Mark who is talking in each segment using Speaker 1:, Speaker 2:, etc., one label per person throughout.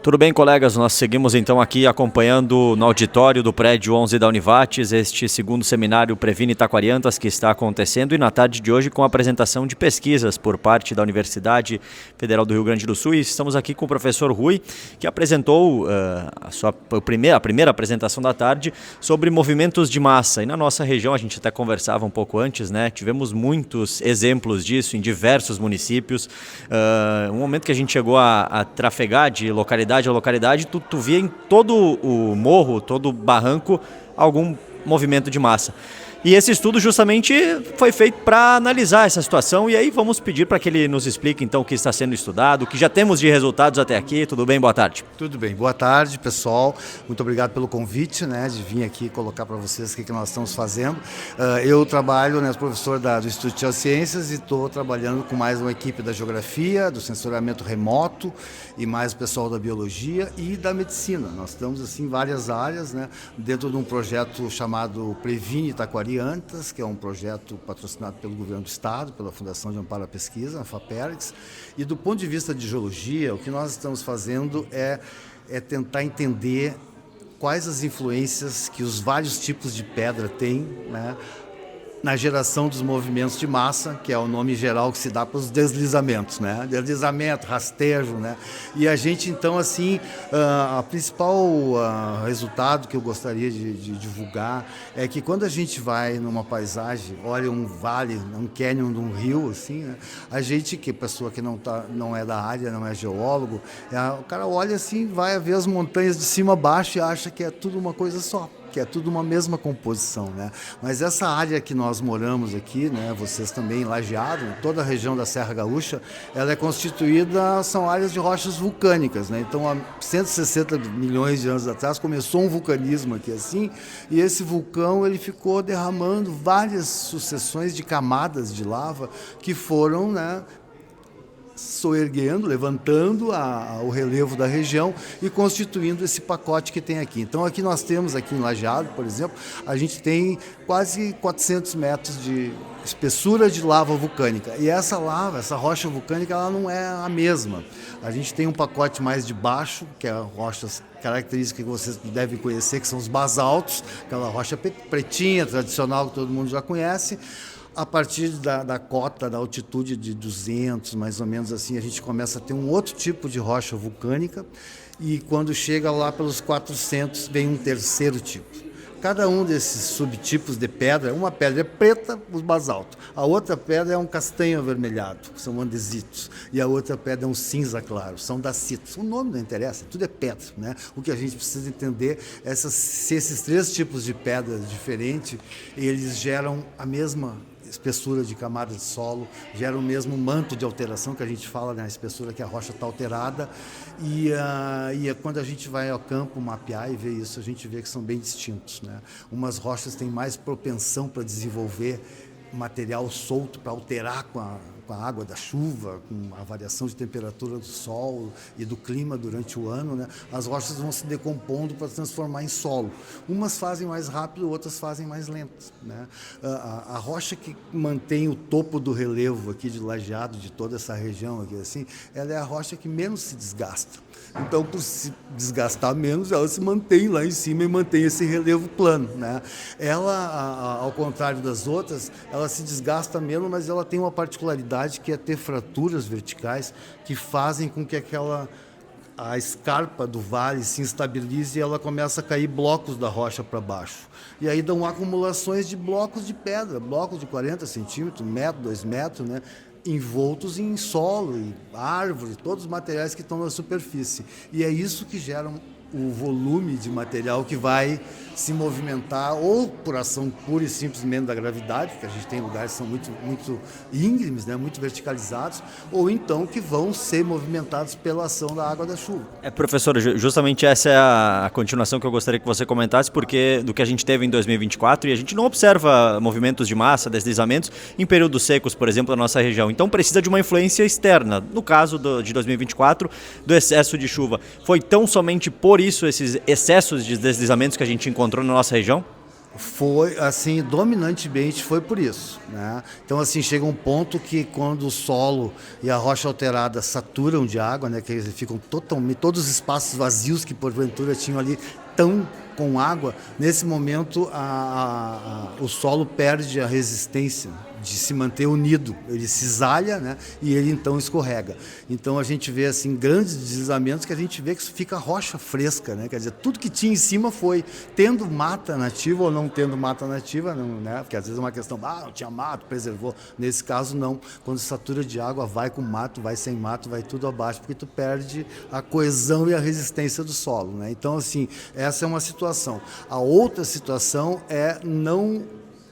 Speaker 1: Tudo bem, colegas? Nós seguimos então aqui acompanhando no auditório do prédio 11 da Univates este segundo seminário Previne Taquariantas que está acontecendo e na tarde de hoje com a apresentação de pesquisas por parte da Universidade Federal do Rio Grande do Sul. E estamos aqui com o professor Rui, que apresentou a primeira apresentação da tarde sobre movimentos de massa. E na nossa região, a gente até conversava um pouco antes, né? Tivemos muitos exemplos disso em diversos municípios. Um momento que a gente chegou a trafegar de localidade a localidade, tu via em todo o morro, todo o barranco, algum movimento de massa. E esse estudo justamente foi feito para analisar essa situação e aí vamos pedir para que ele nos explique então o que está sendo estudado, o que já temos de resultados até aqui. Tudo bem? Boa tarde.
Speaker 2: Tudo bem. Boa tarde, pessoal. Muito obrigado pelo convite, né, de vir aqui colocar para vocês o que nós estamos fazendo. Eu trabalho, né, professor do Instituto de Geociências e estou trabalhando com mais uma equipe da Geografia, do Sensoriamento Remoto e mais o pessoal da Biologia e da Medicina. Nós estamos assim em várias áreas, né, dentro de um projeto chamado Previne Taquariantas, que é um projeto patrocinado pelo Governo do Estado, pela Fundação de Amparo à Pesquisa, a FAPERGS. E do ponto de vista de geologia, o que nós estamos fazendo é tentar entender quais as influências que os vários tipos de pedra têm, né, na geração dos movimentos de massa, que é o nome geral que se dá para os deslizamentos, né? Deslizamento, rastejo, né? E a gente, então, assim, a principal resultado que eu gostaria de divulgar é que quando a gente vai numa paisagem, olha um vale, um cânion de um rio, assim, né? A gente, que pessoa que não é da área, não é geólogo, o cara olha assim, vai ver as montanhas de cima a baixo e acha que é tudo uma coisa só, que é tudo uma mesma composição, né? Mas essa área que nós moramos aqui, né, vocês também em Lajeado, toda a região da Serra Gaúcha, ela é constituída, são áreas de rochas vulcânicas, né? Então, há 160 milhões de anos atrás, começou um vulcanismo aqui assim, e esse vulcão ele ficou derramando várias sucessões de camadas de lava que foram, né, soerguendo, levantando o relevo da região e constituindo esse pacote que tem aqui. Então aqui nós temos, aqui em Lajeado, por exemplo, a gente tem quase 400 metros de espessura de lava vulcânica. E essa lava, essa rocha vulcânica, ela não é a mesma. A gente tem um pacote mais de baixo, que é rochas características que vocês devem conhecer, que são os basaltos, aquela rocha pretinha, tradicional, que todo mundo já conhece. A partir da cota, da altitude de 200, mais ou menos assim, a gente começa a ter um outro tipo de rocha vulcânica e quando chega lá pelos 400 vem um terceiro tipo. Cada um desses subtipos de pedra, uma pedra é preta, os basaltos, a outra pedra é um castanho avermelhado, são andesitos, e a outra pedra é um cinza claro, são dacitos. O nome não interessa, tudo é pedra, né? O que a gente precisa entender é se esses três tipos de pedra diferentes, eles geram a mesma espessura de camada de solo, gera o mesmo manto de alteração que a gente fala, né, a espessura que a rocha está alterada e quando a gente vai ao campo mapear e ver isso, a gente vê que são bem distintos, né? Umas rochas têm mais propensão para desenvolver material solto, para alterar com a água da chuva, com a variação de temperatura do sol e do clima durante o ano, né? As rochas vão se decompondo para transformar em solo. Umas fazem mais rápido, outras fazem mais lento, né? A rocha que mantém o topo do relevo aqui de Lajeado, de toda essa região aqui assim, ela é a rocha que menos se desgasta. Então, por se desgastar menos, ela se mantém lá em cima e mantém esse relevo plano, né? Ela, ao contrário das outras, ela se desgasta menos, mas ela tem uma particularidade que é ter fraturas verticais que fazem com que a escarpa do vale se instabilize e ela começa a cair blocos da rocha para baixo. E aí dão acumulações de blocos de pedra, blocos de 40 centímetros, 1 metro, 2 metros, né? Envoltos em solo, em árvore, todos os materiais que estão na superfície. E é isso que gera o volume de material que vai se movimentar ou por ação pura e simplesmente da gravidade, que a gente tem lugares que são muito íngremes, né, muito verticalizados, ou então que vão ser movimentados pela ação da água da chuva.
Speaker 1: Professor, justamente essa é a continuação que eu gostaria que você comentasse, porque do que a gente teve em 2024, e a gente não observa movimentos de massa, deslizamentos, em períodos secos, por exemplo, na nossa região. Então precisa de uma influência externa. No caso de 2024, do excesso de chuva. Foi tão somente por isso esses excessos de deslizamentos que a gente encontrou na nossa região?
Speaker 2: Foi, assim, dominantemente foi por isso, né? Então, assim, chega um ponto que quando o solo e a rocha alterada saturam de água, né, que eles ficam totalmente, todos os espaços vazios que porventura tinham ali tão com água, nesse momento o solo perde a resistência de se manter unido, ele cisalha, né, e ele então escorrega. Então a gente vê assim grandes deslizamentos que a gente vê que fica rocha fresca, né? Quer dizer, tudo que tinha em cima foi tendo mata nativa ou não tendo mata nativa, não, né? Porque às vezes é uma questão, não tinha mato, preservou. Nesse caso não, quando satura de água vai com mato, vai sem mato, vai tudo abaixo, porque tu perde a coesão e a resistência do solo, né? Então assim, essa é uma situação. A outra situação é não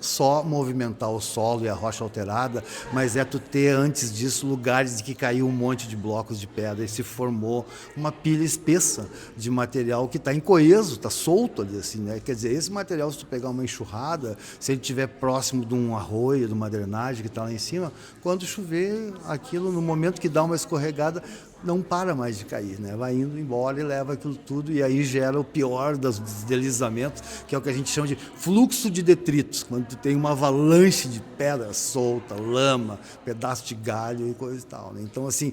Speaker 2: só movimentar o solo e a rocha alterada, mas é tu ter antes disso lugares de que caiu um monte de blocos de pedra e se formou uma pilha espessa de material que está incoeso, está solto ali assim, né? Quer dizer, esse material, se tu pegar uma enxurrada, se ele estiver próximo de um arroio, de uma drenagem que está lá em cima, quando chover, aquilo no momento que dá uma escorregada, não para mais de cair, né? Vai indo embora e leva aquilo tudo e aí gera o pior dos deslizamentos, que é o que a gente chama de fluxo de detritos, quando tu tem uma avalanche de pedra solta, lama, pedaço de galho e coisa e tal, né? Então, assim,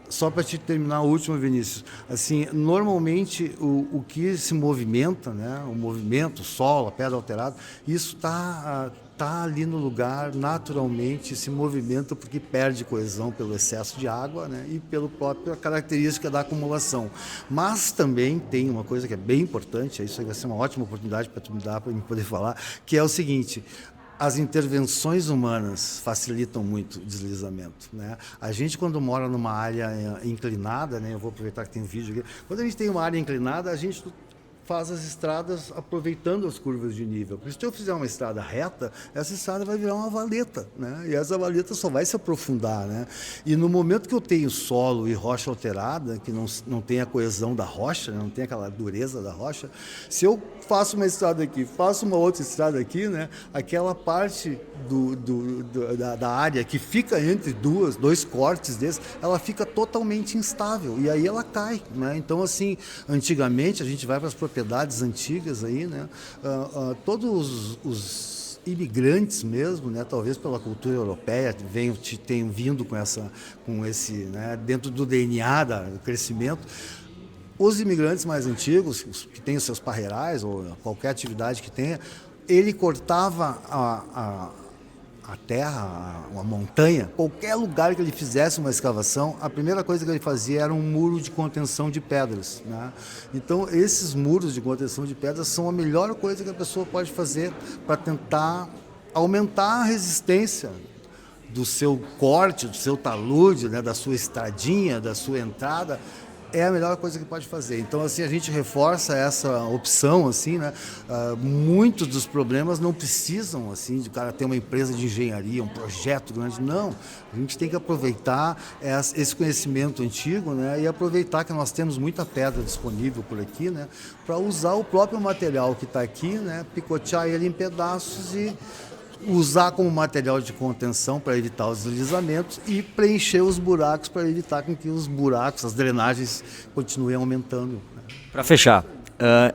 Speaker 2: só para te terminar a última, Vinícius, assim, normalmente o que se movimenta, né? O movimento, o solo, a pedra alterada, isso está ali no lugar, naturalmente se movimenta porque perde coesão pelo excesso de água, né, e pela própria característica da acumulação. Mas também tem uma coisa que é bem importante, isso vai ser uma ótima oportunidade para tu me dar, para eu poder falar, que é o seguinte: as intervenções humanas facilitam muito o deslizamento, né? A gente, quando mora numa área inclinada, né, eu vou aproveitar que tem um vídeo aqui, quando a gente tem uma área inclinada, a gente faz as estradas aproveitando as curvas de nível. Porque se eu fizer uma estrada reta, essa estrada vai virar uma valeta, né? E essa valeta só vai se aprofundar, né? E no momento que eu tenho solo e rocha alterada, que não tem a coesão da rocha, né? Não tem aquela dureza da rocha, se eu faço uma estrada aqui, faço uma outra estrada aqui, né? Aquela parte da área que fica entre dois cortes desses, ela fica totalmente instável e aí ela cai, né? Então, assim, antigamente a gente vai para as propriedades antigas aí, né? Todos os imigrantes mesmo, né? Talvez pela cultura europeia tenham vindo com esse, né? Dentro do DNA do crescimento. Os imigrantes mais antigos, os que têm os seus parreirais ou qualquer atividade que tenha, ele cortava a terra, uma montanha, qualquer lugar que ele fizesse uma escavação, a primeira coisa que ele fazia era um muro de contenção de pedras, né? Então, esses muros de contenção de pedras são a melhor coisa que a pessoa pode fazer para tentar aumentar a resistência do seu corte, do seu talude, né, da sua estradinha, da sua entrada. É a melhor coisa que pode fazer. Então, assim, a gente reforça essa opção, assim, né? Muitos dos problemas não precisam, assim, de o cara ter uma empresa de engenharia, um projeto grande. Não. A gente tem que aproveitar esse conhecimento antigo, né? E aproveitar que nós temos muita pedra disponível por aqui, né? Para usar o próprio material que está aqui, né? Picotear ele em pedaços e usar como material de contenção para evitar os deslizamentos e preencher os buracos para evitar com que os buracos, as drenagens continuem aumentando.
Speaker 1: Para fechar,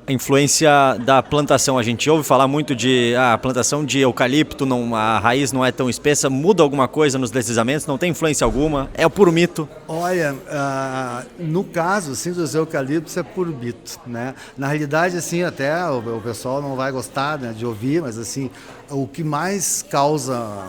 Speaker 1: a influência da plantação, a gente ouve falar muito de a plantação de eucalipto, a raiz não é tão espessa, muda alguma coisa nos deslizamentos, não tem influência alguma, é o puro mito?
Speaker 2: Olha, no caso assim, dos eucaliptos é puro mito, né? Na realidade, assim, até o pessoal não vai gostar, né, de ouvir, mas assim, o que mais causa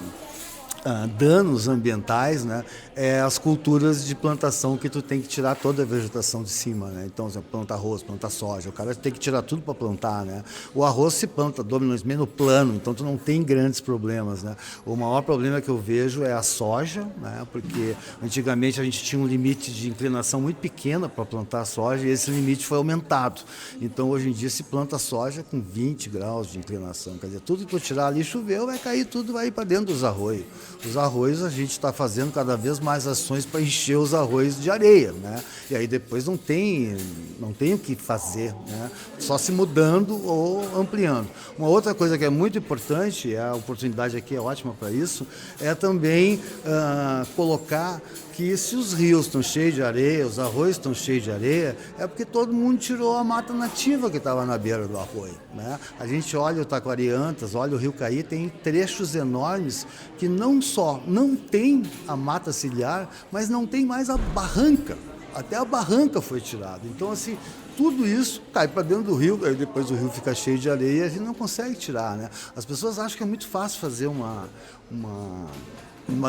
Speaker 2: danos ambientais, né, é as culturas de plantação que tu tem que tirar toda a vegetação de cima, né? Então, você planta arroz, planta soja, o cara tem que tirar tudo para plantar, né? O arroz se planta dominantemente no plano, então tu não tem grandes problemas, né? O maior problema que eu vejo é a soja, né? Porque antigamente a gente tinha um limite de inclinação muito pequena para plantar soja e esse limite foi aumentado. Então, hoje em dia se planta soja com 20 graus de inclinação, quer dizer, tudo que tu tirar ali, choveu, vai cair tudo, vai ir para dentro dos arroios. Os arroios a gente está fazendo cada vez mais ações para encher os arroios de areia, né? E aí depois não tem o que fazer, né? Só se mudando ou ampliando. Uma outra coisa que é muito importante, a oportunidade aqui é ótima para isso, é também colocar que se os rios estão cheios de areia, os arroios estão cheios de areia, é porque todo mundo tirou a mata nativa que estava na beira do arroio, né? A gente olha o Taquariantas, olha o Rio Caí, tem trechos enormes que não só não tem a mata ciliar, mas não tem mais a barranca. Até a barranca foi tirada. Então, assim, tudo isso cai para dentro do rio, aí depois o rio fica cheio de areia e a gente não consegue tirar, né? As pessoas acham que é muito fácil fazer uma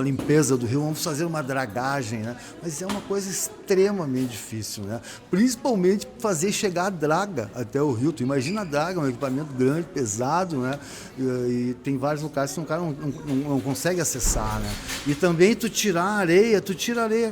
Speaker 2: limpeza do rio, vamos fazer uma dragagem, né? Mas é uma coisa extremamente difícil, né? Principalmente fazer chegar a draga até o rio. Tu imagina a draga, um equipamento grande, pesado, né? E tem vários locais que o cara não consegue acessar, né? E também tu tirar a areia,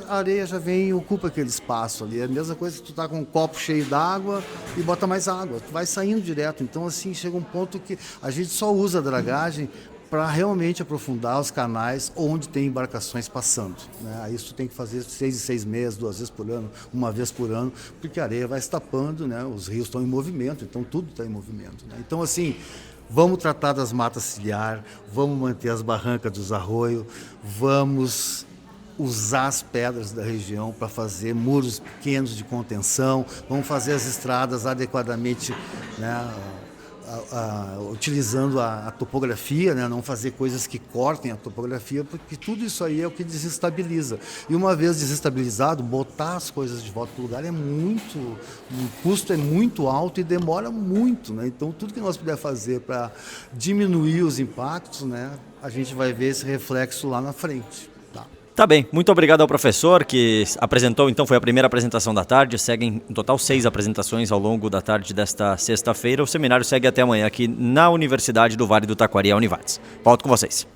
Speaker 2: a areia já vem e ocupa aquele espaço ali. É a mesma coisa que tu tá com um copo cheio d'água e bota mais água, tu vai saindo direto. Então, assim, chega um ponto que a gente só usa a dragagem para realmente aprofundar os canais onde tem embarcações passando, né? Isso tem que fazer 6 em 6 meses, 2 vezes por ano, 1 vez por ano, porque a areia vai se tapando, né? Os rios estão em movimento, então tudo está em movimento, né? Então, assim, vamos tratar das matas ciliar, vamos manter as barrancas dos arroios, vamos usar as pedras da região para fazer muros pequenos de contenção, vamos fazer as estradas adequadamente, né? Utilizando a topografia, né? Não fazer coisas que cortem a topografia, porque tudo isso aí é o que desestabiliza. E uma vez desestabilizado, botar as coisas de volta para o lugar o custo é muito alto e demora muito, né? Então, tudo que nós puder fazer para diminuir os impactos, né? A gente vai ver esse reflexo lá na frente.
Speaker 1: Tá bem, muito obrigado ao professor que apresentou, então foi a primeira apresentação da tarde, seguem em total 6 apresentações ao longo da tarde desta sexta-feira. O seminário segue até amanhã aqui na Universidade do Vale do Taquari, a Univates. Volto com vocês.